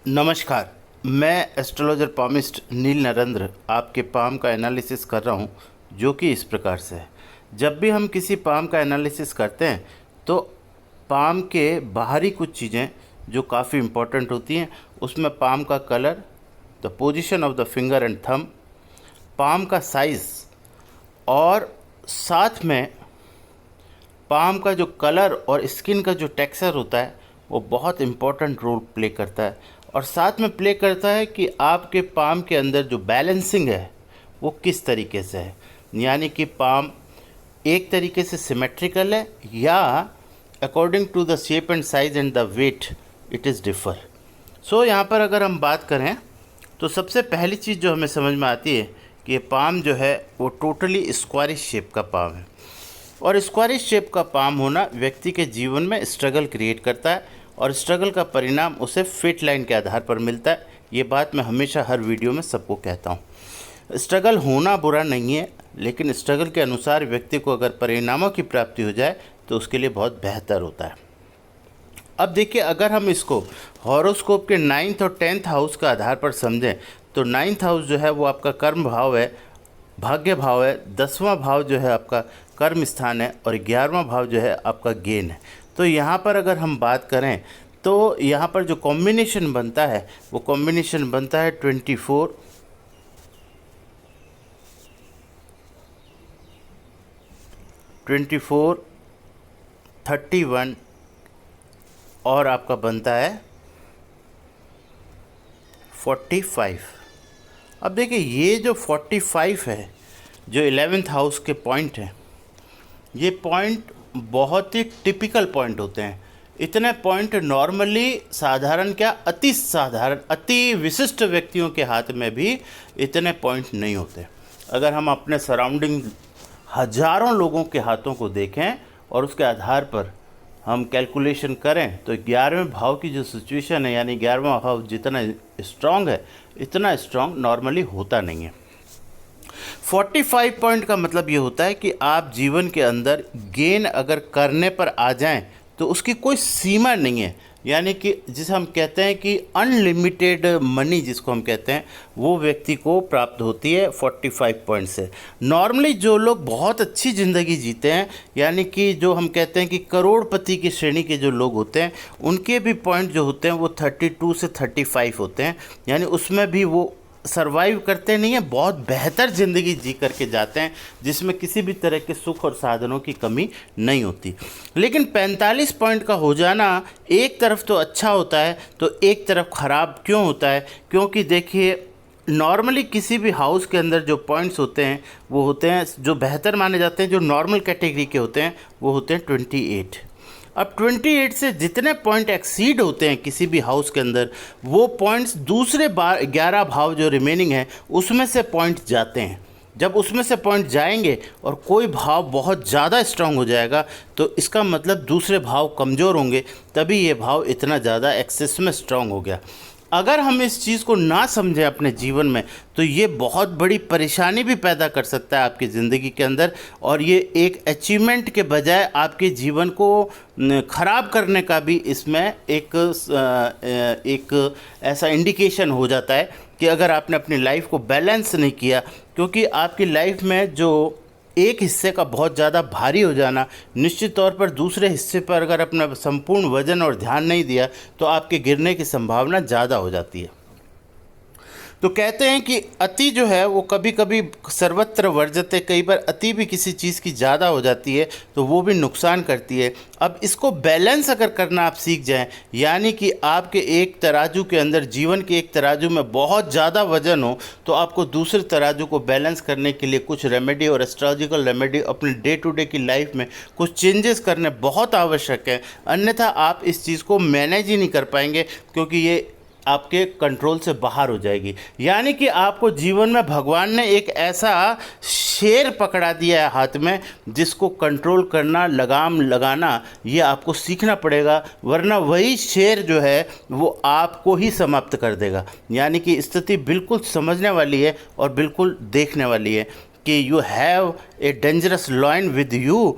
नमस्कार। मैं astrologer palmist नील नरेंद्र आपके पाम का एनालिसिस कर रहा हूं, जो कि इस प्रकार से है। जब भी हम किसी पाम का एनालिसिस करते हैं तो पाम के बाहरी कुछ चीज़ें जो काफ़ी इम्पोर्टेंट होती हैं, उसमें पाम का colour, the position of the finger and thumb, palm का साइज़ और साथ में पाम का जो कलर और स्किन का जो टेक्सचर होता है वो बहुत इम्पोर्टेंट रोल प्ले करता है। और साथ में प्ले करता है कि आपके पाम के अंदर जो बैलेंसिंग है वो किस तरीके से है, यानी कि पाम एक तरीके से सिमेट्रिकल है या according to the shape and size and the weight it is differ. So यहाँ पर अगर हम बात करें तो सबसे पहली चीज़ जो हमें समझ में आती है कि पाम जो है वो टोटली स्क्वायरिश शेप का पाम है। और स्क्वायरिश शेप का पाम होना व्यक्ति के जीवन में स्ट्रगल क्रिएट करता है और स्ट्रगल का परिणाम उसे फिट लाइन के आधार पर मिलता है। ये बात मैं हमेशा हर वीडियो में सबको कहता हूँ। स्ट्रगल होना बुरा नहीं है, लेकिन स्ट्रगल के अनुसार व्यक्ति को अगर परिणामों की प्राप्ति हो जाए तो उसके लिए बहुत बेहतर होता है। अब देखिए, अगर हम इसको हॉरोस्कोप के 9th और 10th हाउस का आधार पर समझें तो 9th हाउस जो है वो आपका कर्म भाव है, भाग्य भाव है, 10वां भाव जो है आपका कर्म स्थान है और 11वां भाव जो है आपका गेन है। तो यहाँ पर अगर हम बात करें तो यहाँ पर जो कॉम्बिनेशन बनता है वो कॉम्बिनेशन बनता है 24, 31 और आपका बनता है 45। अब देखिए, ये जो 45 है, जो 11th हाउस के पॉइंट हैं, ये पॉइंट बहुत ही टिपिकल पॉइंट होते हैं। इतने पॉइंट नॉर्मली साधारण क्या, अति साधारण, अति विशिष्ट व्यक्तियों के हाथ में भी इतने पॉइंट नहीं होते। अगर हम अपने सराउंडिंग हजारों लोगों के हाथों को देखें और उसके आधार पर हम कैलकुलेशन करें तो 11वें भाव की जो सिचुएशन है, यानी 11वां भाव जितना स्ट्रांग है, इतना स्ट्रांग नॉर्मली होता नहीं है। 45 पॉइंट का मतलब ये होता है कि आप जीवन के अंदर गेन अगर करने पर आ जाएं तो उसकी कोई सीमा नहीं है, यानी कि जिसे हम कहते हैं कि अनलिमिटेड मनी जिसको हम कहते हैं, वो व्यक्ति को प्राप्त होती है 45 पॉइंट से। नॉर्मली जो लोग बहुत अच्छी ज़िंदगी जीते हैं, यानी कि जो हम कहते हैं कि करोड़पति की श्रेणी के जो लोग होते हैं, उनके भी पॉइंट जो होते हैं वो 32 से 35 होते हैं, यानी उसमें भी वो सरवाइव करते नहीं हैं, बहुत बेहतर ज़िंदगी जी करके जाते हैं जिसमें किसी भी तरह के सुख और साधनों की कमी नहीं होती। लेकिन 45 पॉइंट का हो जाना एक तरफ तो अच्छा होता है तो एक तरफ ख़राब क्यों होता है? क्योंकि देखिए, नॉर्मली किसी भी हाउस के अंदर जो पॉइंट्स होते हैं वो होते हैं, जो बेहतर माने जाते हैं, जो नॉर्मल कैटेगरी के होते हैं, वो होते हैं 28। अब 28 से जितने पॉइंट एक्सीड होते हैं किसी भी हाउस के अंदर, वो पॉइंट्स दूसरे 11 भाव जो रिमेनिंग है उसमें से पॉइंट जाते हैं। जब उसमें से पॉइंट जाएंगे और कोई भाव बहुत ज़्यादा स्ट्रांग हो जाएगा तो इसका मतलब दूसरे भाव कमज़ोर होंगे, तभी ये भाव इतना ज़्यादा एक्सेस में स्ट्रांग हो गया। अगर हम इस चीज़ को ना समझें अपने जीवन में तो ये बहुत बड़ी परेशानी भी पैदा कर सकता है आपकी ज़िंदगी के अंदर, और ये एक अचीवमेंट के बजाय आपके जीवन को ख़राब करने का भी इसमें एक ऐसा इंडिकेशन हो जाता है कि अगर आपने अपनी लाइफ को बैलेंस नहीं किया, क्योंकि आपकी लाइफ में जो एक हिस्से का बहुत ज़्यादा भारी हो जाना, निश्चित तौर पर दूसरे हिस्से पर अगर अपना संपूर्ण वजन और ध्यान नहीं दिया तो आपके गिरने की संभावना ज़्यादा हो जाती है। तो कहते हैं कि अति जो है वो कभी कभी सर्वत्र वर्जते, कई बार अति भी किसी चीज़ की ज़्यादा हो जाती है तो वो भी नुकसान करती है। अब इसको बैलेंस अगर करना आप सीख जाएं, यानी कि आपके एक तराजू के अंदर, जीवन के एक तराजू में बहुत ज़्यादा वजन हो, तो आपको दूसरे तराजू को बैलेंस करने के लिए कुछ रेमेडी और एस्ट्रोलॉजिकल रेमेडी अपने डे टू डे की लाइफ में कुछ चेंजेस करने बहुत आवश्यक है। अन्यथा आप इस चीज़ को मैनेज ही नहीं कर पाएंगे, क्योंकि ये आपके कंट्रोल से बाहर हो जाएगी। यानी कि आपको जीवन में भगवान ने एक ऐसा शेर पकड़ा दिया है हाथ में, जिसको कंट्रोल करना, लगाम लगाना, ये आपको सीखना पड़ेगा, वरना वही शेर जो है वो आपको ही समाप्त कर देगा। यानी कि स्थिति बिल्कुल समझने वाली है और बिल्कुल देखने वाली है कि you have a dangerous lion with you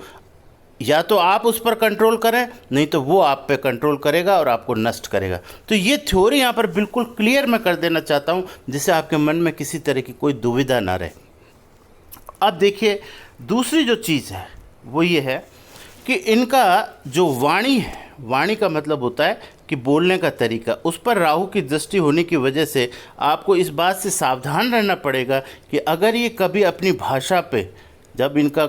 या तो आप उस पर कंट्रोल करें, नहीं तो वो आप पे कंट्रोल करेगा और आपको नष्ट करेगा। तो ये थ्योरी यहाँ पर बिल्कुल क्लियर मैं कर देना चाहता हूँ, जिससे आपके मन में किसी तरह की कोई दुविधा ना रहे। अब देखिए, दूसरी जो चीज़ है वो ये है कि इनका जो वाणी है, वाणी का मतलब होता है कि बोलने का तरीका, उस पर राहु की दृष्टि होने की वजह से आपको इस बात से सावधान रहना पड़ेगा कि अगर ये कभी अपनी भाषा पे, जब इनका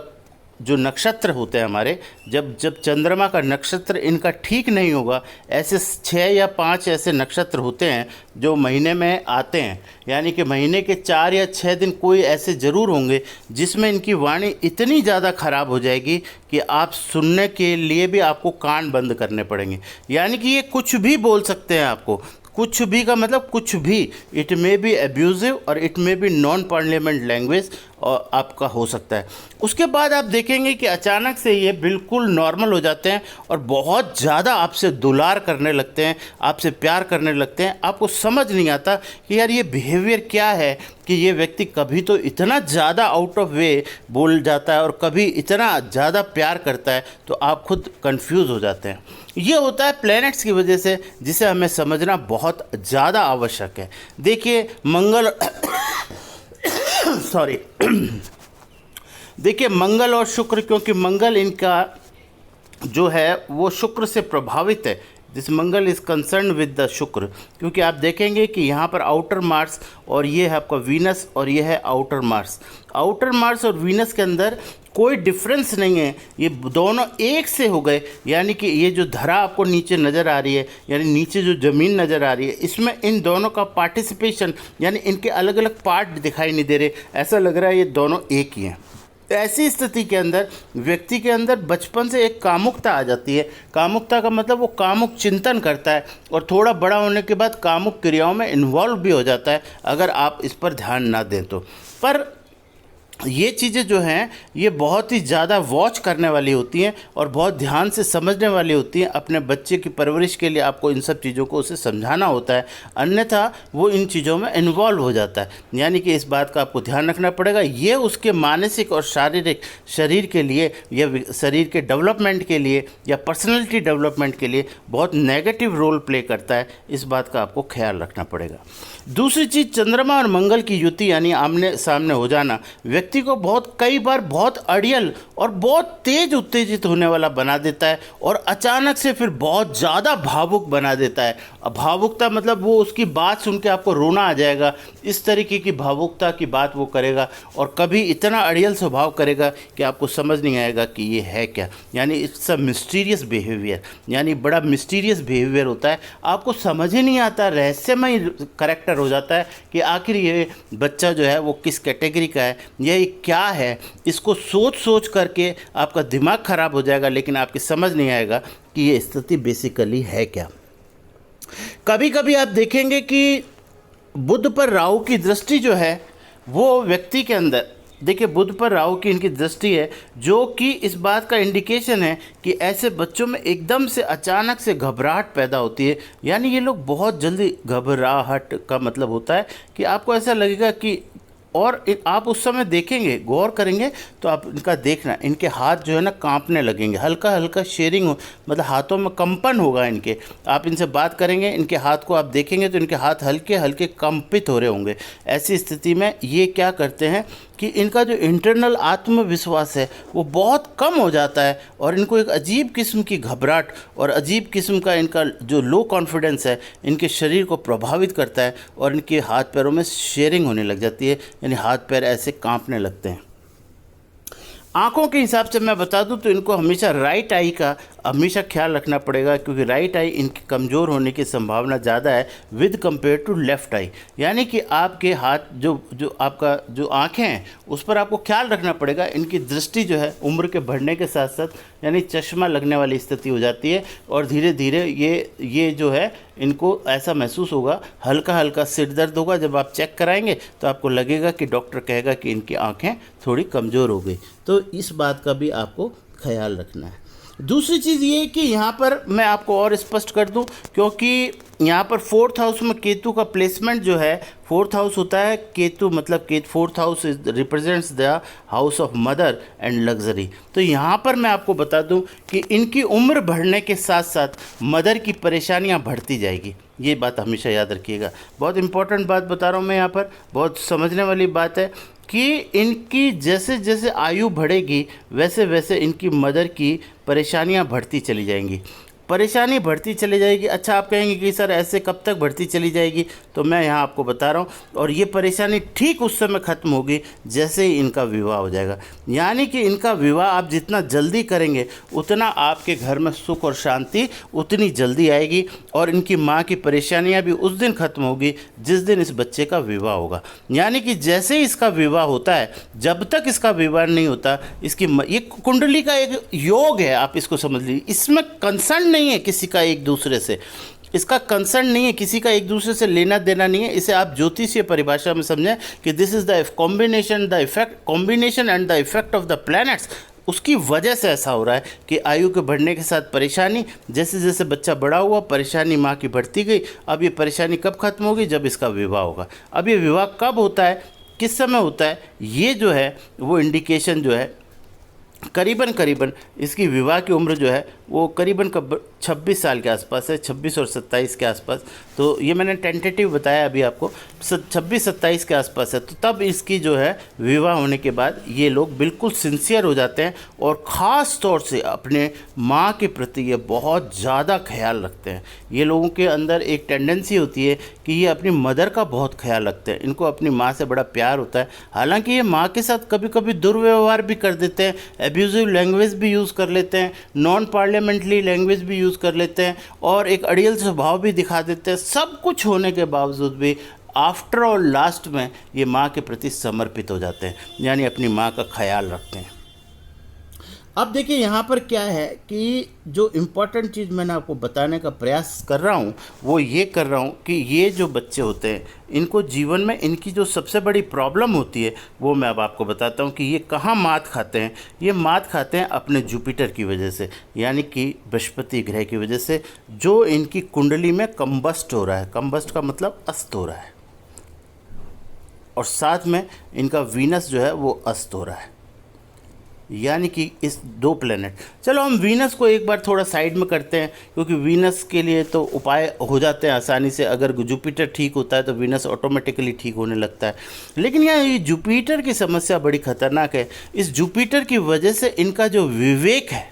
जो नक्षत्र होते हैं हमारे, जब जब चंद्रमा का नक्षत्र इनका ठीक नहीं होगा, ऐसे 6 या 5 ऐसे नक्षत्र होते हैं जो महीने में आते हैं, यानी कि महीने के 4 या 6 दिन कोई ऐसे ज़रूर होंगे जिसमें इनकी वाणी इतनी ज़्यादा ख़राब हो जाएगी कि आप सुनने के लिए भी आपको कान बंद करने पड़ेंगे। यानी कि ये कुछ भी बोल सकते हैं आपको, कुछ भी का मतलब कुछ भी, इट मे बी एब्यूजिव और it may be non parliament language और आपका हो सकता है। उसके बाद आप देखेंगे कि अचानक से ये बिल्कुल नॉर्मल हो जाते हैं और बहुत ज़्यादा आपसे दुलार करने लगते हैं, आपसे प्यार करने लगते हैं। आपको समझ नहीं आता कि यार ये बिहेवियर क्या है कि ये व्यक्ति कभी तो इतना ज़्यादा आउट ऑफ वे बोल जाता है और कभी इतना ज़्यादा प्यार करता है, तो आप खुद कंफ्यूज हो जाते हैं। ये होता है प्लैनेट्स की वजह से, जिसे हमें समझना बहुत ज़्यादा आवश्यक है। देखिए मंगल सॉरी देखिए मंगल और शुक्र, क्योंकि मंगल इनका जो है वो शुक्र से प्रभावित है। This Mangal is concern with the शुक्र, क्योंकि आप देखेंगे कि यहाँ पर आउटर मार्स और ये है आपका वीनस और ये है आउटर मार्स। आउटर मार्स और वीनस के अंदर कोई डिफरेंस नहीं है, ये दोनों एक से हो गए। यानी कि ये जो धरा आपको नीचे नज़र आ रही है, यानी नीचे जो ज़मीन नज़र आ रही है, इसमें इन दोनों का पार्टिसिपेशन, यानी इनके अलग अलग पार्ट दिखाई नहीं दे रहे, ऐसा लग रहा है ये दोनों एक ही हैं। ऐसी स्थिति के अंदर व्यक्ति के अंदर बचपन से एक कामुकता आ जाती है। कामुकता का मतलब वो कामुक चिंतन करता है और थोड़ा बड़ा होने के बाद कामुक क्रियाओं में इन्वॉल्व भी हो जाता है, अगर आप इस पर ध्यान ना दें तो। पर ये चीज़ें जो हैं ये बहुत ही ज़्यादा वॉच करने वाली होती हैं और बहुत ध्यान से समझने वाली होती हैं। अपने बच्चे की परवरिश के लिए आपको इन सब चीज़ों को उसे समझाना होता है, अन्यथा वो इन चीज़ों में इन्वॉल्व हो जाता है। यानी कि इस बात का आपको ध्यान रखना पड़ेगा। ये उसके मानसिक और शारीरिक शरीर के लिए या शरीर के डेवलपमेंट के लिए या पर्सनैलिटी डेवलपमेंट के लिए बहुत नेगेटिव रोल प्ले करता है। इस बात का आपको ख्याल रखना पड़ेगा। दूसरी चीज़, चंद्रमा और मंगल की युति यानी आमने सामने हो जाना व्यक्ति को कई बार बहुत अड़ियल और बहुत तेज उत्तेजित होने वाला बना देता है और अचानक से फिर बहुत ज़्यादा भावुक बना देता है। अब भावुकता मतलब वो उसकी बात सुन के आपको रोना आ जाएगा, इस तरीके की भावुकता की बात वो करेगा। और कभी इतना अड़ियल स्वभाव करेगा कि आपको समझ नहीं आएगा कि ये है क्या, यानी इट्स अ मिस्टीरियस बिहेवियर, यानी बड़ा मिस्टीरियस बिहेवियर होता है। आपको समझ ही नहीं आता, रहस्यमय करैक्टर हो जाता है कि आखिर ये बच्चा जो है वो किस कैटेगरी का है, ये क्या है। इसको सोच सोच करके आपका दिमाग ख़राब हो जाएगा, लेकिन आपकी समझ नहीं आएगा कि ये स्थिति बेसिकली है क्या। कभी कभी आप देखेंगे कि बुध पर राहु की दृष्टि जो है वो व्यक्ति के अंदर, देखिए बुध पर राहु की इनकी दृष्टि है, जो कि इस बात का इंडिकेशन है कि ऐसे बच्चों में एकदम से अचानक से घबराहट पैदा होती है। यानी ये लोग बहुत जल्दी, घबराहट का मतलब होता है कि आपको ऐसा लगेगा कि, और आप उस समय देखेंगे, गौर करेंगे तो आप इनका देखना, इनके हाथ जो है ना कांपने लगेंगे, हल्का हल्का शेयरिंग हो, मतलब हाथों में कंपन होगा इनके। आप इनसे बात करेंगे, इनके हाथ को आप देखेंगे तो इनके हाथ हल्के हल्के कंपित हो रहे होंगे। ऐसी स्थिति में ये क्या करते हैं कि इनका जो इंटरनल आत्मविश्वास है वो बहुत कम हो जाता है और इनको एक अजीब किस्म की घबराहट और अजीब किस्म का इनका जो लो कॉन्फिडेंस है इनके शरीर को प्रभावित करता है और इनके हाथ पैरों में शेयरिंग होने लग जाती है, यानी हाथ पैर ऐसे कांपने लगते हैं। आँखों के हिसाब से मैं बता दूं तो इनको हमेशा राइट आई का हमेशा ख्याल रखना पड़ेगा, क्योंकि राइट आई इनकी कमज़ोर होने की संभावना ज़्यादा है विद कंपेयर टू लेफ़्ट आई। यानी कि आपके हाथ जो आपका जो आँखें हैं उस पर आपको ख्याल रखना पड़ेगा। इनकी दृष्टि जो है उम्र के बढ़ने के साथ साथ यानी चश्मा लगने वाली स्थिति हो जाती है और धीरे धीरे ये जो है इनको ऐसा महसूस होगा, हल्का हल्का सिर दर्द होगा। जब आप चेक कराएंगे तो आपको लगेगा कि डॉक्टर कहेगा कि इनकी आँखें थोड़ी कमज़ोर हो गई। तो इस बात का भी आपको ख्याल रखना है। दूसरी चीज़ ये कि यहाँ पर मैं आपको और स्पष्ट कर दूँ, क्योंकि यहाँ पर फोर्थ हाउस में केतु का प्लेसमेंट जो है, फोर्थ हाउस होता है केतु, मतलब Ketu fourth house represents the house of mother and luxury. तो यहाँ पर मैं आपको बता दूँ कि इनकी उम्र बढ़ने के साथ साथ मदर की परेशानियाँ बढ़ती जाएगी। ये बात हमेशा याद रखिएगा, बहुत इंपॉर्टेंट बात बता रहा हूँ मैं यहाँ पर, बहुत समझने वाली बात है कि इनकी जैसे जैसे आयु बढ़ेगी वैसे वैसे इनकी मदर की परेशानियां बढ़ती चली जाएंगी, परेशानी बढ़ती चली जाएगी। अच्छा, आप कहेंगे कि सर ऐसे कब तक बढ़ती चली जाएगी, तो मैं यहाँ आपको बता रहा हूँ, और ये परेशानी ठीक उस समय ख़त्म होगी जैसे ही इनका विवाह हो जाएगा। यानी कि इनका विवाह आप जितना जल्दी करेंगे उतना आपके घर में सुख और शांति उतनी जल्दी आएगी, और इनकी माँ की परेशानियाँ भी उस दिन ख़त्म होगी जिस दिन इस बच्चे का विवाह होगा। यानी कि जैसे ही इसका विवाह होता है, जब तक इसका विवाह नहीं होता, ये कुंडली का एक योग है, आप इसको समझ लीजिए। इसमें कंसर्न नहीं है किसी का एक दूसरे से, इसका कंसर्न नहीं है, किसी का एक दूसरे से लेना देना नहीं है। इसे आप ज्योतिषीय परिभाषा में समझें कि this is the combination, the effect, combination and the effect of the planets. उसकी वजह से ऐसा हो रहा है कि आयु के बढ़ने के साथ परेशानी, जैसे जैसे बच्चा बड़ा हुआ परेशानी माँ की बढ़ती गई। अब ये परेशानी कब खत्म होगी? जब इसका विवाह होगा। अब ये विवाह कब होता है, किस समय होता है, ये जो है वो इंडिकेशन जो है करीबन इसकी विवाह की उम्र जो है वो करीबन 26 साल के आसपास है, 26 और 27 के आसपास। तो ये मैंने टेंटेटिव बताया अभी आपको, 26-27 के आसपास है। तो तब इसकी जो है विवाह होने के बाद ये लोग बिल्कुल सिंसियर हो जाते हैं और ख़ास तौर से अपने माँ के प्रति ये बहुत ज़्यादा ख्याल रखते हैं। ये लोगों के अंदर एक टेंडेंसी होती है कि ये अपनी मदर का बहुत ख्याल रखते हैं, इनको अपनी माँ से बड़ा प्यार होता है। हालांकि ये माँ के साथ कभी कभी दुर्व्यवहार भी कर देते हैं, एब्यूजिव लैंग्वेज भी यूज़ कर लेते हैं, नॉन पार्लियामेंट्री लैंग्वेज भी यूज़ कर लेते हैं, और एक अड़ियल स्वभाव भी दिखा देते हैं। सब कुछ होने के बावजूद भी आफ्टर और लास्ट में ये माँ के प्रति समर्पित हो जाते हैं, यानी अपनी माँ का ख्याल रखते हैं। अब देखिए यहाँ पर क्या है कि जो इम्पोर्टेंट चीज़ मैंने आपको बताने का प्रयास कर रहा हूँ वो ये कर रहा हूँ कि ये जो बच्चे होते हैं इनको जीवन में इनकी जो सबसे बड़ी प्रॉब्लम होती है वो मैं अब आपको बताता हूँ कि ये कहाँ मात खाते हैं। ये मात खाते हैं अपने जुपिटर की वजह से, यानी कि बृहस्पति ग्रह की वजह से, जो इनकी कुंडली में कंबस्ट हो रहा है। कंबस्ट का मतलब अस्त हो रहा है, और साथ में इनका वीनस जो है वो अस्त हो रहा है, यानी कि इस दो प्लेनेट। चलो हम वीनस को एक बार थोड़ा साइड में करते हैं, क्योंकि वीनस के लिए तो उपाय हो जाते हैं आसानी से। अगर जुपिटर ठीक होता है तो वीनस ऑटोमेटिकली ठीक होने लगता है। लेकिन यहाँ ये जुपिटर की समस्या बड़ी खतरनाक है। इस जुपिटर की वजह से इनका जो विवेक है,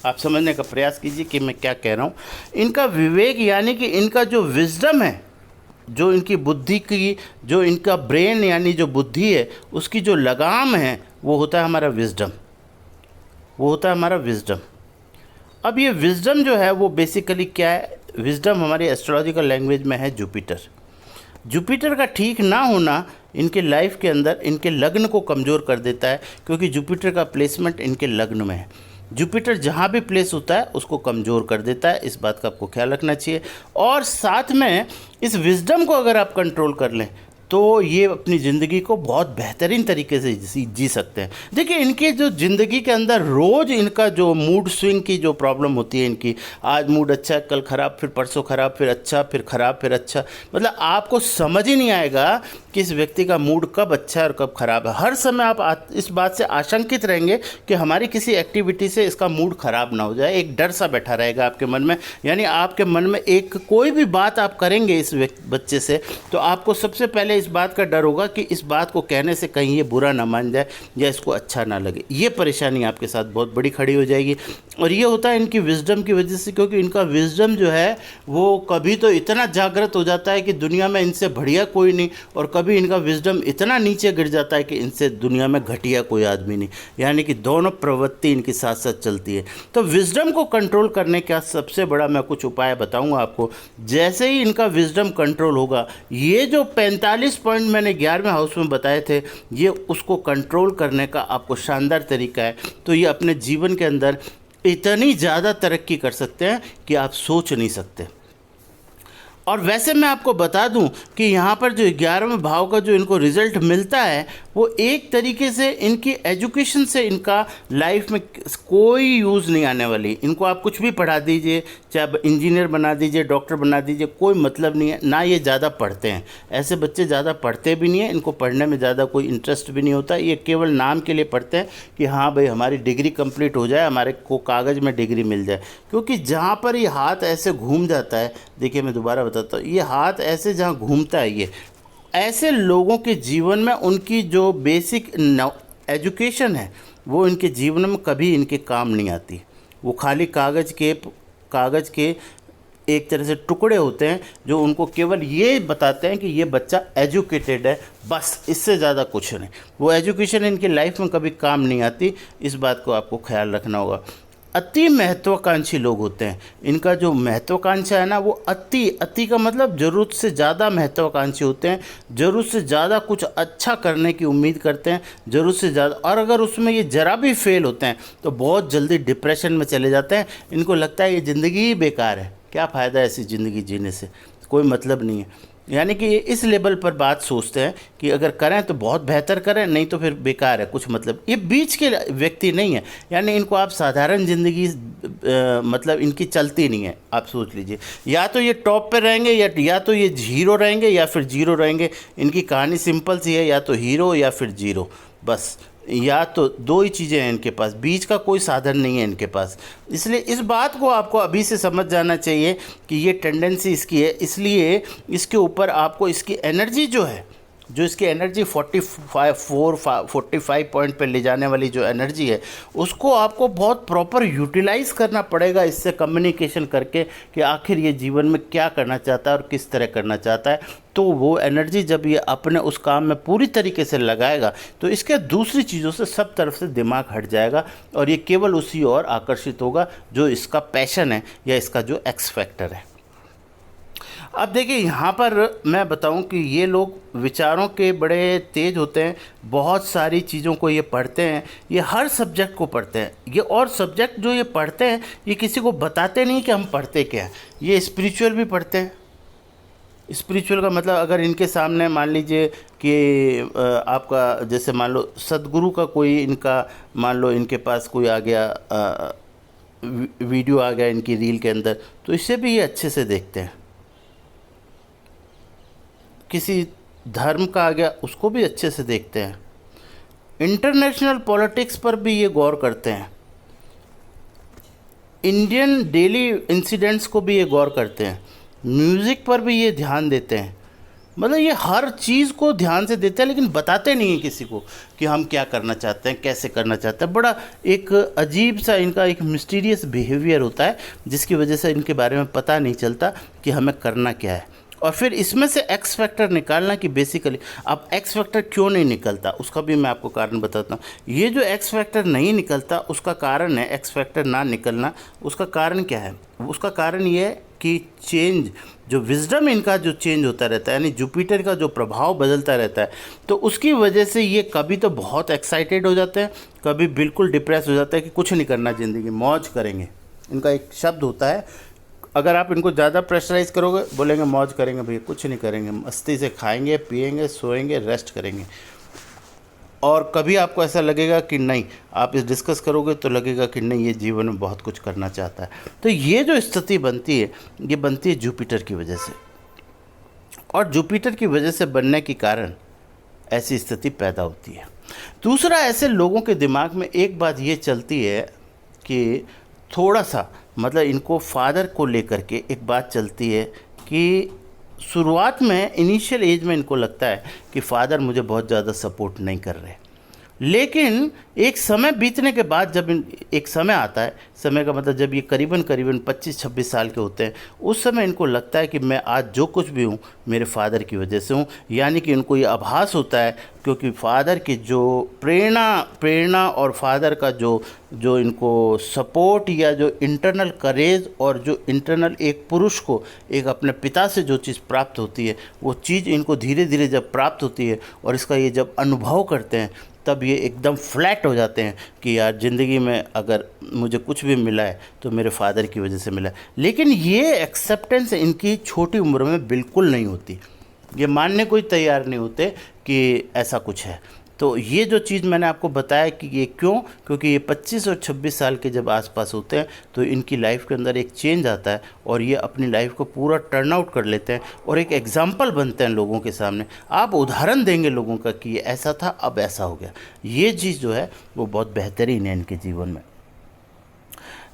आप समझने का प्रयास कीजिए कि मैं क्या कह रहा हूँ। इनका विवेक यानी कि इनका जो विजडम है, जो इनकी बुद्धि की, जो इनका ब्रेन यानी जो बुद्धि है, उसकी जो लगाम है वो होता है हमारा विजडम, वो होता है हमारा विजडम। अब ये विजडम जो है वो बेसिकली क्या है? विजडम हमारी एस्ट्रोलॉजिकल लैंग्वेज में है जुपिटर। जुपिटर का ठीक ना होना इनके लाइफ के अंदर इनके लग्न को कमज़ोर कर देता है, क्योंकि जुपिटर का प्लेसमेंट इनके लग्न में है। जुपिटर जहाँ भी प्लेस होता है उसको कमज़ोर कर देता है, इस बात का आपको ख्याल रखना चाहिए। और साथ में इस विजडम को अगर आप कंट्रोल कर लें तो ये अपनी ज़िंदगी को बहुत बेहतरीन तरीके से जी सकते हैं। देखिए इनके जो ज़िंदगी के अंदर रोज़ इनका जो मूड स्विंग की जो प्रॉब्लम होती है, इनकी आज मूड अच्छा है, कल ख़राब, फिर परसों ख़राब, फिर अच्छा, फिर ख़राब, फिर अच्छा। मतलब आपको समझ ही नहीं आएगा कि इस व्यक्ति का मूड कब अच्छा है और कब ख़राब है। हर समय आप इस बात से आशंकित रहेंगे कि हमारी किसी एक्टिविटी से इसका मूड ख़राब ना हो जाए। एक डर सा बैठा रहेगा आपके मन में, यानी आपके मन में एक कोई भी बात आप करेंगे इस बच्चे से तो आपको सबसे पहले इस बात का डर होगा कि इस बात को कहने से कहीं ये बुरा ना मान जाए या इसको अच्छा ना लगे। ये परेशानी आपके साथ बहुत बड़ी खड़ी हो जाएगी, और ये होता है इनकी विजडम की वजह से, क्योंकि इनका विजडम जो है वो कभी तो इतना जागृत हो जाता है कि दुनिया में इनसे बढ़िया कोई नहीं, और कभी इनका विजडम इतना नीचे गिर जाता है कि इनसे दुनिया में घटिया कोई आदमी नहीं। यानी कि दोनों प्रवृत्ति इनकी साथ साथ चलती है। तो विजडम को कंट्रोल करने का सबसे बड़ा मैं कुछ उपाय बताऊंगा आपको। जैसे ही इनका विजडम कंट्रोल होगा, ये जो 45 पॉइंट मैंने 11वें हाउस में बताए थे, ये उसको कंट्रोल करने का आपको शानदार तरीका है। तो ये अपने जीवन के अंदर इतनी ज़्यादा तरक्की कर सकते हैं कि आप सोच नहीं सकते। और वैसे मैं आपको बता दूं कि यहाँ पर जो 11वें भाव का जो इनको रिज़ल्ट मिलता है वो एक तरीके से इनकी एजुकेशन से इनका लाइफ में कोई यूज़ नहीं आने वाली। इनको आप कुछ भी पढ़ा दीजिए, चाहे इंजीनियर बना दीजिए, डॉक्टर बना दीजिए, कोई मतलब नहीं है। ना ये ज़्यादा पढ़ते हैं, ऐसे बच्चे ज़्यादा पढ़ते भी नहीं हैं, इनको पढ़ने में ज़्यादा कोई इंटरेस्ट भी नहीं होता। ये केवल नाम के लिए पढ़ते हैं कि हाँ भाई हमारी डिग्री कंप्लीट हो जाए, हमारे को कागज़ में डिग्री मिल जाए। क्योंकि जहाँ पर ये हाथ ऐसे घूम जाता है, देखिए मैं दोबारा बताता हूँ, ये हाथ ऐसे जहाँ घूमता है, ये ऐसे लोगों के जीवन में उनकी जो बेसिक एजुकेशन है वो इनके जीवन में कभी इनके काम नहीं आती। वो खाली कागज़ के एक तरह से टुकड़े होते हैं जो उनको केवल ये बताते हैं कि ये बच्चा एजुकेटेड है, बस, इससे ज़्यादा कुछ नहीं। वो एजुकेशन इनकी लाइफ में कभी काम नहीं आती। इस बात को आपको ख्याल रखना होगा। अति महत्वाकांक्षी लोग होते हैं, इनका जो महत्वाकांक्षा है ना वो अति का मतलब ज़रूरत से ज़्यादा महत्वाकांक्षी होते हैं, ज़रूरत से ज़्यादा कुछ अच्छा करने की उम्मीद करते हैं, ज़रूरत से ज़्यादा। और अगर उसमें ये ज़रा भी फेल होते हैं तो बहुत जल्दी डिप्रेशन में चले जाते हैं। इनको लगता है ये ज़िंदगी ही बेकार है, क्या फ़ायदा है ऐसी ज़िंदगी जीने से, कोई मतलब नहीं है। यानी कि ये इस लेवल पर बात सोचते हैं कि अगर करें तो बहुत बेहतर करें, नहीं तो फिर बेकार है, कुछ मतलब। ये बीच के व्यक्ति नहीं है, यानी इनको आप साधारण ज़िंदगी मतलब इनकी चलती नहीं है। आप सोच लीजिए, या तो ये टॉप पे रहेंगे या तो ये हीरो रहेंगे या फिर जीरो रहेंगे। इनकी कहानी सिंपल सी है, या तो हीरो या फिर जीरो, बस। या तो दो ही चीज़ें हैं इनके पास, बीच का कोई साधन नहीं है इनके पास। इसलिए इस बात को आपको अभी से समझ जाना चाहिए कि ये टेंडेंसी इसकी है। इसलिए इसके ऊपर आपको इसकी एनर्जी जो है, जो इसकी एनर्जी 45 पॉइंट पे ले जाने वाली जो एनर्जी है, उसको आपको बहुत प्रॉपर यूटिलाइज़ करना पड़ेगा इससे कम्युनिकेशन करके कि आखिर ये जीवन में क्या करना चाहता है और किस तरह करना चाहता है। तो वो एनर्जी जब ये अपने उस काम में पूरी तरीके से लगाएगा तो इसके दूसरी चीज़ों से सब तरफ से दिमाग हट जाएगा और ये केवल उसी ओर आकर्षित होगा जो इसका पैशन है या इसका जो एक्स फैक्टर है। अब देखिए यहाँ पर मैं बताऊं कि ये लोग विचारों के बड़े तेज होते हैं, बहुत सारी चीज़ों को ये पढ़ते हैं, ये हर सब्जेक्ट को पढ़ते हैं ये। और सब्जेक्ट जो ये पढ़ते हैं ये किसी को बताते नहीं कि हम पढ़ते क्या हैं। ये स्पिरिचुअल भी पढ़ते हैं। स्पिरिचुअल का मतलब अगर इनके सामने मान लीजिए कि आपका जैसे मान लो सदगुरु का कोई इनका मान लो इनके पास कोई आ गया, वीडियो आ गया इनकी रील के अंदर, तो इससे भी ये अच्छे से देखते हैं। किसी धर्म का आ गया उसको भी अच्छे से देखते हैं। इंटरनेशनल पॉलिटिक्स पर भी ये गौर करते हैं। इंडियन डेली इंसिडेंट्स को भी ये गौर करते हैं। म्यूज़िक पर भी ये ध्यान देते हैं। मतलब ये हर चीज़ को ध्यान से देते हैं, लेकिन बताते नहीं हैं किसी को कि हम क्या करना चाहते हैं, कैसे करना चाहते हैं। बड़ा एक अजीब सा इनका एक मिस्टीरियस बिहेवियर होता है जिसकी वजह से इनके बारे में पता नहीं चलता कि हमें करना क्या है। और फिर इसमें से एक्स फैक्टर निकालना कि बेसिकली अब एक्स फैक्टर क्यों नहीं निकलता उसका भी मैं आपको कारण बताता हूँ। ये जो एक्स फैक्टर नहीं निकलता उसका कारण है, एक्स फैक्टर ना निकलना उसका कारण क्या है? उसका कारण ये है कि चेंज जो विजडम इनका जो चेंज होता रहता है, यानी जुपिटर का जो प्रभाव बदलता रहता है, तो उसकी वजह से ये कभी तो बहुत एक्साइटेड हो जाते हैं, कभी बिल्कुल डिप्रेस हो जाता है कि कुछ नहीं करना ज़िंदगी, मौज करेंगे। इनका एक शब्द होता है, अगर आप इनको ज़्यादा प्रेशराइज़ करोगे बोलेंगे मौज करेंगे भैया, कुछ नहीं करेंगे, मस्ती से खाएंगे पिएंगे सोएंगे रेस्ट करेंगे। और कभी आपको ऐसा लगेगा कि नहीं, आप इस डिस्कस करोगे तो लगेगा कि नहीं ये जीवन में बहुत कुछ करना चाहता है। तो ये जो स्थिति बनती है ये बनती है जुपिटर की वजह से, और जुपिटर की वजह से बनने के कारण ऐसी स्थिति पैदा होती है। दूसरा, ऐसे लोगों के दिमाग में एक बात ये चलती है कि थोड़ा सा मतलब इनको फादर को लेकर के एक बात चलती है कि शुरुआत में इनिशियल एज में इनको लगता है कि फ़ादर मुझे बहुत ज़्यादा सपोर्ट नहीं कर रहे, लेकिन एक समय बीतने के बाद जब एक समय आता है, समय का मतलब जब ये करीबन 25-26 साल के होते हैं, उस समय इनको लगता है कि मैं आज जो कुछ भी हूँ मेरे फादर की वजह से हूँ। यानी कि इनको ये आभास होता है क्योंकि फादर की जो प्रेरणा और फादर का जो इनको सपोर्ट या जो इंटरनल करेज और जो इंटरनल एक पुरुष को एक अपने पिता से जो चीज़ प्राप्त होती है वो चीज़ इनको धीरे धीरे जब प्राप्त होती है और इसका ये जब अनुभव करते हैं तब ये एकदम फ्लैट हो जाते हैं कि यार ज़िंदगी में अगर मुझे कुछ भी मिला है तो मेरे फादर की वजह से मिला है। लेकिन ये एक्सेप्टेंस इनकी छोटी उम्र में बिल्कुल नहीं होती, ये मानने को ही तैयार नहीं होते कि ऐसा कुछ है। तो ये जो चीज़ मैंने आपको बताया कि ये क्यों, क्योंकि ये 25 और 26 साल के जब आसपास होते हैं तो इनकी लाइफ के अंदर एक चेंज आता है और ये अपनी लाइफ को पूरा टर्न आउट कर लेते हैं और एक एग्जाम्पल बनते हैं लोगों के सामने। आप उदाहरण देंगे लोगों का कि ये ऐसा था, अब ऐसा हो गया। ये चीज़ जो है वो बहुत बेहतरीन है इनके जीवन में।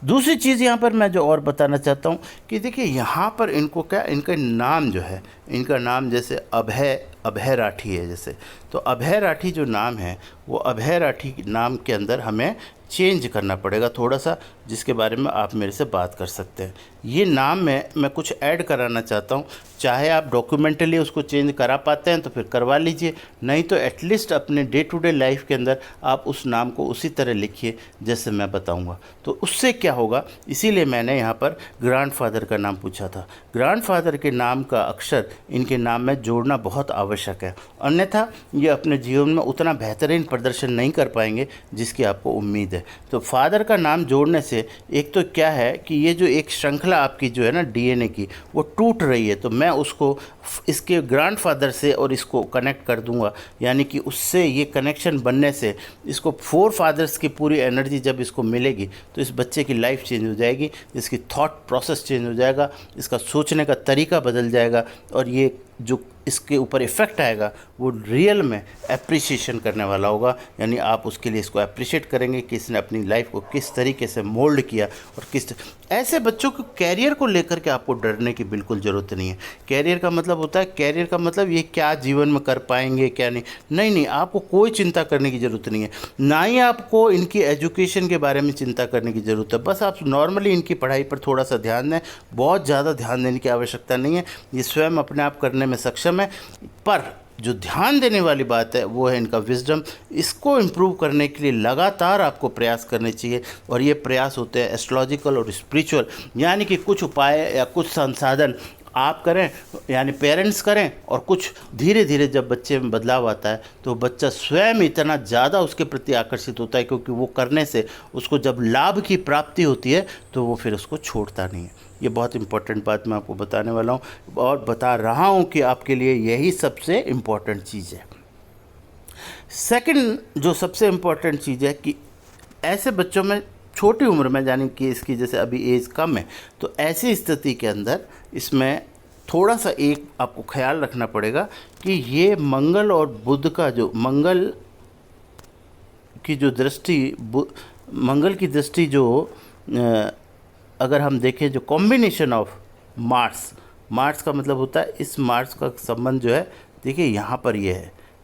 दूसरी चीज़ यहाँ पर मैं जो और बताना चाहता हूँ कि देखिए यहाँ पर इनको क्या, इनका नाम जो है, इनका नाम जैसे अभय राठी है जैसे, तो अभय राठी जो नाम है वो अभय राठी नाम के अंदर हमें चेंज करना पड़ेगा थोड़ा सा, जिसके बारे में आप मेरे से बात कर सकते हैं। ये नाम में मैं कुछ ऐड कराना चाहता हूँ, चाहे आप डॉक्यूमेंटली उसको चेंज करा पाते हैं तो फिर करवा लीजिए, नहीं तो एटलीस्ट अपने डे टू डे लाइफ के अंदर आप उस नाम को उसी तरह लिखिए जैसे मैं बताऊँगा। तो उससे क्या होगा, इसीलिए मैंने यहाँ पर ग्रैंडफादर का नाम पूछा था। ग्रैंडफादर के नाम का अक्षर इनके नाम में जोड़ना बहुत आवश्यक है, अन्यथा ये अपने जीवन में उतना बेहतरीन प्रदर्शन नहीं कर पाएंगे जिसकी आपको उम्मीद है। तो फादर का नाम जोड़ने से एक तो क्या है कि ये जो एक श्रृंखला आपकी जो है ना डीएनए की, वो टूट रही है, तो मैं उसको इसके ग्रैंडफादर से और इसको कनेक्ट कर दूंगा, यानी कि उससे ये कनेक्शन बनने से इसको 4 फादर्स की पूरी एनर्जी जब इसको मिलेगी तो इस बच्चे की लाइफ चेंज हो जाएगी, इसकी थॉट प्रोसेस चेंज हो जाएगा, इसका सोचने का तरीका बदल जाएगा और ये जो इसके ऊपर इफ़ेक्ट आएगा वो रियल में एप्रिसिएशन करने वाला होगा। यानी आप उसके लिए इसको अप्रिशिएट करेंगे कि इसने अपनी लाइफ को किस तरीके से मोल्ड किया और ऐसे बच्चों को कैरियर को लेकर के आपको डरने की बिल्कुल ज़रूरत नहीं है। कैरियर का मतलब होता है, कैरियर का मतलब ये क्या जीवन में कर पाएंगे क्या नहीं, नहीं, आपको कोई चिंता करने की ज़रूरत नहीं है, ना ही आपको इनकी एजुकेशन के बारे में चिंता करने की ज़रूरत है। बस आप नॉर्मली इनकी पढ़ाई पर थोड़ा सा ध्यान दें, बहुत ज़्यादा ध्यान देने की आवश्यकता नहीं है, ये स्वयं अपने आप करने में सक्षम है। पर जो ध्यान देने वाली बात है वो है इनका विजडम। इसको इम्प्रूव करने के लिए लगातार आपको प्रयास करने चाहिए और ये प्रयास होते हैं एस्ट्रोलॉजिकल और स्पिरिचुअल, यानी कि कुछ उपाय या कुछ संसाधन आप करें, यानी पेरेंट्स करें, और कुछ धीरे धीरे जब बच्चे में बदलाव आता है तो बच्चा स्वयं इतना ज़्यादा उसके प्रति आकर्षित होता है, क्योंकि वो करने से उसको जब लाभ की प्राप्ति होती है तो वो फिर उसको छोड़ता नहीं है। ये बहुत इंपॉर्टेंट बात मैं आपको बताने वाला हूँ और बता रहा हूँ कि आपके लिए यही सबसे इम्पॉर्टेंट चीज़ है। सेकंड जो सबसे इम्पॉर्टेंट चीज़ है कि ऐसे बच्चों में छोटी उम्र में, यानी कि इसकी जैसे अभी एज कम है, तो ऐसी स्थिति के अंदर इसमें थोड़ा सा एक आपको ख्याल रखना पड़ेगा कि ये मंगल और बुध का जो मंगल की जो दृष्टि, मंगल की दृष्टि जो अगर हम देखें जो कॉम्बिनेशन ऑफ मार्स का मतलब होता है, इस मार्स का संबंध जो है, देखिए यहाँ पर ये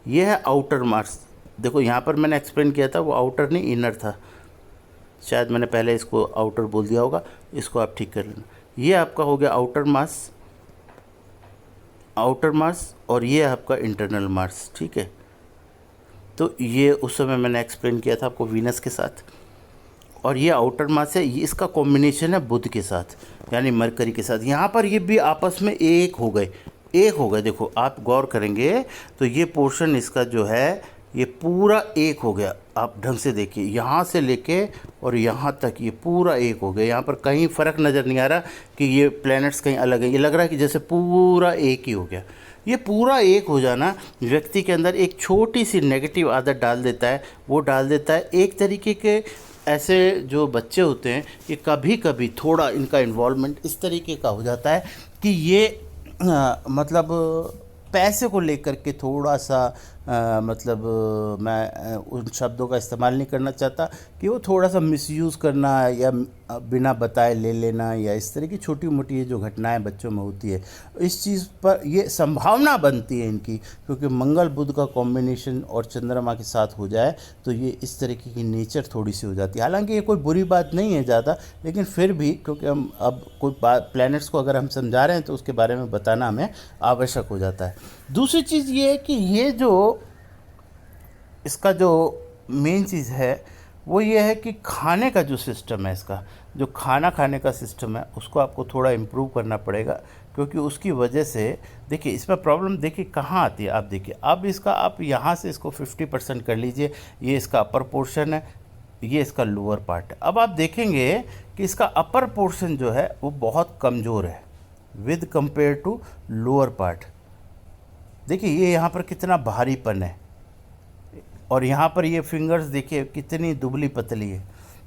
है आउटर मार्स। देखो यहाँ पर मैंने एक्सप्लेन किया था वो आउटर नहीं इनर था, शायद मैंने पहले इसको आउटर बोल दिया होगा, इसको आप ठीक कर लेना। ये आपका हो गया आउटर मार्स और ये आपका इंटरनल मार्स, ठीक है। तो ये उस समय मैंने एक्सप्लेन किया था आपको वीनस के साथ, और ये आउटर मास है, ये इसका कॉम्बिनेशन है बुध के साथ यानी मरकरी के साथ। यहाँ पर ये भी आपस में एक हो गए। देखो आप गौर करेंगे तो ये पोर्शन इसका जो है ये पूरा एक हो गया। आप ढंग से देखिए, यहाँ से लेके और यहाँ तक ये पूरा एक हो गया। यहाँ पर कहीं फ़र्क नज़र नहीं आ रहा कि ये प्लैनेट्स कहीं अलग है, ये लग रहा है कि जैसे पूरा एक ही हो गया। ये पूरा एक हो जाना व्यक्ति के अंदर एक छोटी सी नेगेटिव आदत डाल देता है, वो डाल देता है एक तरीके के। ऐसे जो बच्चे होते हैं ये कभी कभी थोड़ा इनका इन्वॉल्वमेंट इस तरीके का हो जाता है कि ये मतलब पैसे को लेकर के थोड़ा सा मैं उन शब्दों का इस्तेमाल नहीं करना चाहता कि वो थोड़ा सा मिसयूज़ करना या बिना बताए ले लेना या इस तरह की छोटी मोटी ये जो घटनाएं बच्चों में होती है, इस चीज़ पर ये संभावना बनती है इनकी, क्योंकि मंगल बुध का कॉम्बिनेशन और चंद्रमा के साथ हो जाए तो ये इस तरीके की नेचर थोड़ी सी हो जाती है। हालांकि ये कोई बुरी बात नहीं है ज़्यादा, लेकिन फिर भी क्योंकि हम अब कोई प्लैनेट्स को अगर हम समझा रहे हैं तो उसके बारे में बताना हमें आवश्यक हो जाता है। दूसरी चीज़ ये है कि ये जो इसका जो मेन चीज़ है वो ये है कि खाने का जो सिस्टम है, इसका जो खाना खाने का सिस्टम है उसको आपको थोड़ा इम्प्रूव करना पड़ेगा, क्योंकि उसकी वजह से देखिए इसमें प्रॉब्लम देखिए कहाँ आती है। आप देखिए अब इसका आप यहाँ से इसको 50% कर लीजिए, ये इसका अपर पोर्शन है, ये इसका लोअर पार्ट है। अब आप देखेंगे कि इसका अपर पोर्शन जो है वो बहुत कमज़ोर है with compare to lower part. देखिए ये यहाँ पर कितना भारीपन है, और यहाँ पर ये फिंगर्स देखिए कितनी दुबली पतली है,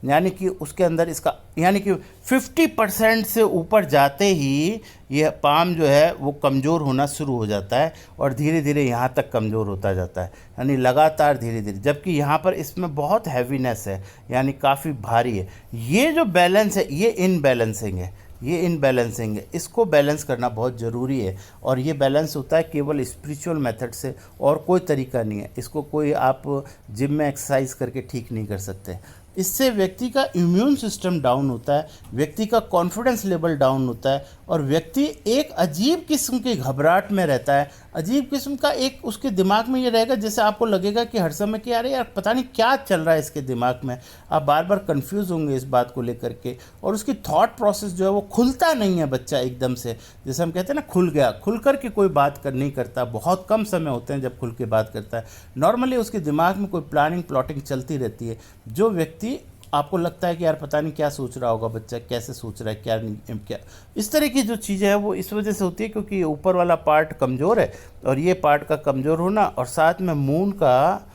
यानी कि उसके अंदर इसका यानी कि 50% से ऊपर जाते ही ये पाम जो है वो कमज़ोर होना शुरू हो जाता है और धीरे धीरे यहाँ तक कमज़ोर होता जाता है, यानी लगातार धीरे धीरे। जबकि यहाँ पर इसमें बहुत हैवीनेस है, यानी काफ़ी भारी है। ये जो बैलेंस है ये इनबैलेंसिंग है, ये इनबैलेंसिंग है, इसको बैलेंस करना बहुत ज़रूरी है। और ये बैलेंस होता है केवल स्पिरिचुअल मेथड से, और कोई तरीका नहीं है। इसको कोई आप जिम में एक्सरसाइज करके ठीक नहीं कर सकते। इससे व्यक्ति का इम्यून सिस्टम डाउन होता है, व्यक्ति का कॉन्फिडेंस लेवल डाउन होता है, और व्यक्ति एक अजीब किस्म की घबराहट में रहता है। अजीब किस्म का एक उसके दिमाग में ये रहेगा जैसे आपको लगेगा कि हर समय कि अरे यार पता नहीं क्या चल रहा है इसके दिमाग में। आप बार बार कंफ्यूज होंगे इस बात को लेकर के, और उसकी थॉट प्रोसेस जो है वो खुलता नहीं है बच्चा एकदम से। जैसे हम कहते हैं ना खुल गया, खुल कर के कोई बात नहीं करता। बहुत कम समय होते हैं जब खुल के बात करता है। नॉर्मली उसके दिमाग में कोई प्लानिंग प्लॉटिंग चलती रहती है। जो व्यक्ति आपको लगता है कि यार पता नहीं क्या सोच रहा होगा बच्चा, कैसे सोच रहा है, क्या नहीं, क्या इस तरह की जो चीज़ें हैं वो इस वजह से होती है क्योंकि ऊपर वाला पार्ट कमज़ोर है, और ये पार्ट का कमज़ोर होना, और साथ में मून का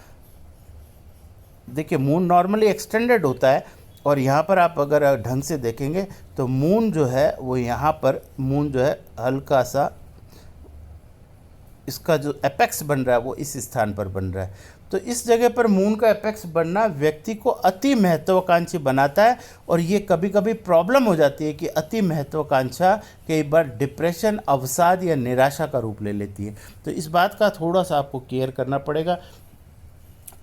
देखिए मून नॉर्मली एक्सटेंडेड होता है, और यहाँ पर आप अगर ढंग से देखेंगे तो मून जो है वो यहाँ पर मून जो है हल्का सा इसका जो एपेक्स बन रहा है वो इस स्थान पर बन रहा है। तो इस जगह पर मून का एपेक्स बनना व्यक्ति को अति महत्वाकांक्षी बनाता है, और ये कभी कभी प्रॉब्लम हो जाती है कि अति महत्वाकांक्षा कई बार डिप्रेशन, अवसाद या निराशा का रूप ले लेती है। तो इस बात का थोड़ा सा आपको केयर करना पड़ेगा।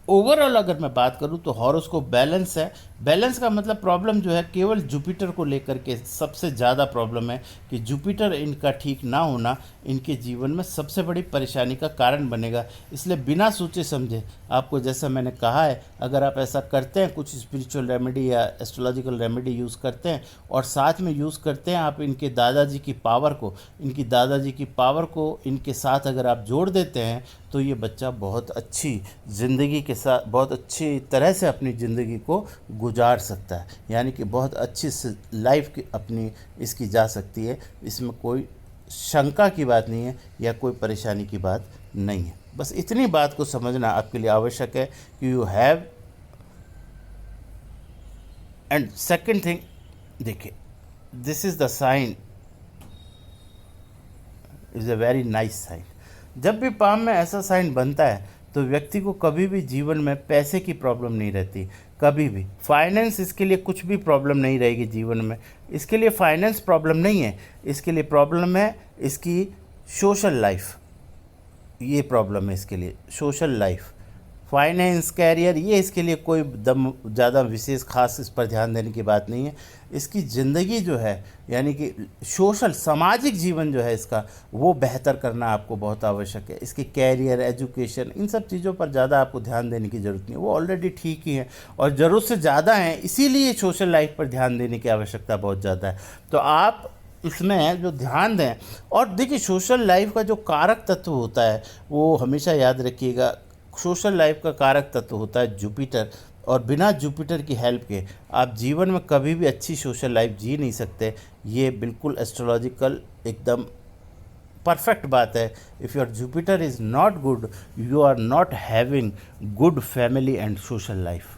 ओवरऑल अगर मैं बात करूं तो हॉरोस्कोप बैलेंस है। बैलेंस का मतलब प्रॉब्लम जो है केवल जुपिटर को लेकर के सबसे ज़्यादा प्रॉब्लम है कि जुपिटर इनका ठीक ना होना इनके जीवन में सबसे बड़ी परेशानी का कारण बनेगा। इसलिए बिना सोचे समझे आपको, जैसा मैंने कहा है, अगर आप ऐसा करते हैं, कुछ स्पिरिचुअल रेमेडी या एस्ट्रोलॉजिकल रेमेडी यूज़ करते हैं और साथ में यूज़ करते हैं आप इनके दादाजी की पावर को, इनकी दादाजी की पावर को इनके साथ अगर आप जोड़ देते हैं तो ये बच्चा बहुत अच्छी ज़िंदगी के साथ बहुत अच्छी तरह से अपनी ज़िंदगी को गुजार सकता है, यानी कि बहुत अच्छी लाइफ की अपनी इसकी जा सकती है। इसमें कोई शंका की बात नहीं है या कोई परेशानी की बात नहीं है। बस इतनी बात को समझना आपके लिए आवश्यक है कि you have. And second thing, देखिए this is the sign, is a very nice sign. जब भी पाम में ऐसा साइन बनता है तो व्यक्ति को कभी भी जीवन में पैसे की प्रॉब्लम नहीं रहती, कभी भी। फाइनेंस इसके लिए कुछ भी प्रॉब्लम नहीं रहेगी जीवन में। इसके लिए फाइनेंस प्रॉब्लम नहीं है, इसके लिए प्रॉब्लम है इसकी सोशल लाइफ। ये प्रॉब्लम है इसके लिए सोशल लाइफ। फाइनेंस, कैरियर, ये इसके लिए कोई दम ज़्यादा विशेष खास इस पर ध्यान देने की बात नहीं है। इसकी ज़िंदगी जो है यानी कि सोशल सामाजिक जीवन जो है इसका, वो बेहतर करना आपको बहुत आवश्यक है। इसकी कैरियर, एजुकेशन, इन सब चीज़ों पर ज़्यादा आपको ध्यान देने की ज़रूरत नहीं है, वो ऑलरेडी ठीक ही है और ज़रूरत से ज़्यादा हैं। इसीलिए सोशल लाइफ पर ध्यान देने की आवश्यकता बहुत ज़्यादा है। तो आप इसमें जो ध्यान दें, और देखिए सोशल लाइफ का जो कारक तत्व होता है वो हमेशा याद रखिएगा, सोशल लाइफ का कारक तत्व होता है जुपिटर, और बिना जुपिटर की हेल्प के आप जीवन में कभी भी अच्छी सोशल लाइफ जी नहीं सकते। ये बिल्कुल एस्ट्रोलॉजिकल एकदम परफेक्ट बात है। If your Jupiter is not good, you are not having good family and social life.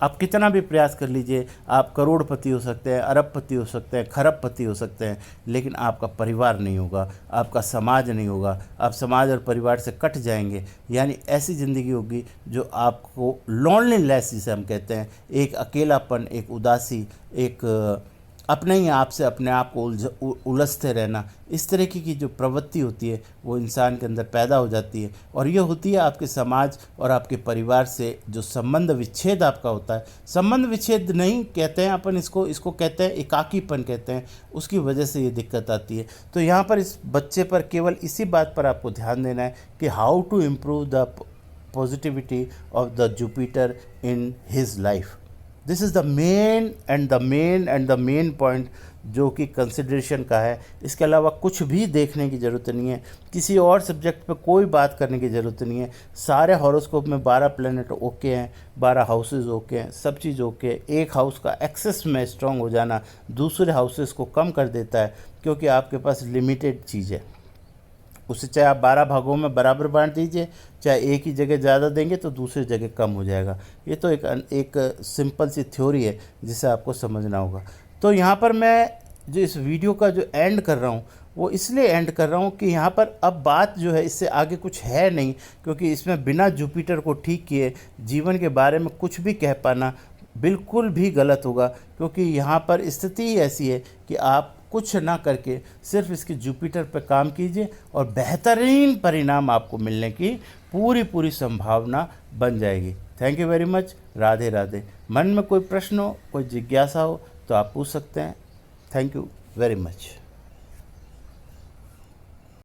आप कितना भी प्रयास कर लीजिए, आप करोड़पति हो सकते हैं, अरबपति हो सकते हैं, खरबपति हो सकते हैं, लेकिन आपका परिवार नहीं होगा, आपका समाज नहीं होगा। आप समाज और परिवार से कट जाएंगे, यानी ऐसी ज़िंदगी होगी जो आपको लोनलीनेस जिसे हम कहते हैं, एक अकेलापन, एक उदासी, एक अपने ही आप से अपने आप को उलझते रहना, इस तरह की जो प्रवृत्ति होती है वो इंसान के अंदर पैदा हो जाती है। और ये होती है आपके समाज और आपके परिवार से जो संबंध विच्छेद आपका होता है। संबंध विच्छेद नहीं कहते हैं अपन इसको कहते हैं एकाकीपन कहते हैं, उसकी वजह से ये दिक्कत आती है। तो यहाँ पर इस बच्चे पर केवल इसी बात पर आपको ध्यान देना है कि how to improve the positivity of the Jupiter in his life. This is the main point जो कि कंसिडरेशन का है। इसके अलावा कुछ भी देखने की ज़रूरत नहीं है, किसी और सब्जेक्ट पे कोई बात करने की ज़रूरत नहीं है। सारे हॉरोस्कोप में 12 प्लैनेट ओके हैं, 12 हाउसेज ओके हैं, सब चीज़ ओके है। एक हाउस का एक्सेस में स्ट्रांग हो जाना दूसरे हाउसेस को कम कर देता है, क्योंकि आपके पास लिमिटेड चीज़ है, उसे चाहे आप 12 भागों में बराबर बांट दीजिए, चाहे एक ही जगह ज़्यादा देंगे तो दूसरी जगह कम हो जाएगा। ये तो एक सिंपल सी थ्योरी है जिसे आपको समझना होगा। तो यहाँ पर मैं जो इस वीडियो का जो एंड कर रहा हूँ वो इसलिए एंड कर रहा हूँ कि यहाँ पर अब बात जो है इससे आगे कुछ है नहीं, क्योंकि इसमें बिना जुपिटर को ठीक किए जीवन के बारे में कुछ भी कह पाना बिल्कुल भी गलत होगा, क्योंकि यहाँ पर स्थिति ही ऐसी है कि आप कुछ ना करके सिर्फ इसके जुपिटर पर काम कीजिए और बेहतरीन परिणाम आपको मिलने की पूरी पूरी संभावना बन जाएगी। Thank you very much. Radhe Radhe. मन में कोई प्रश्न हो, कोई जिज्ञासा हो तो आप पूछ सकते हैं। Thank you very much.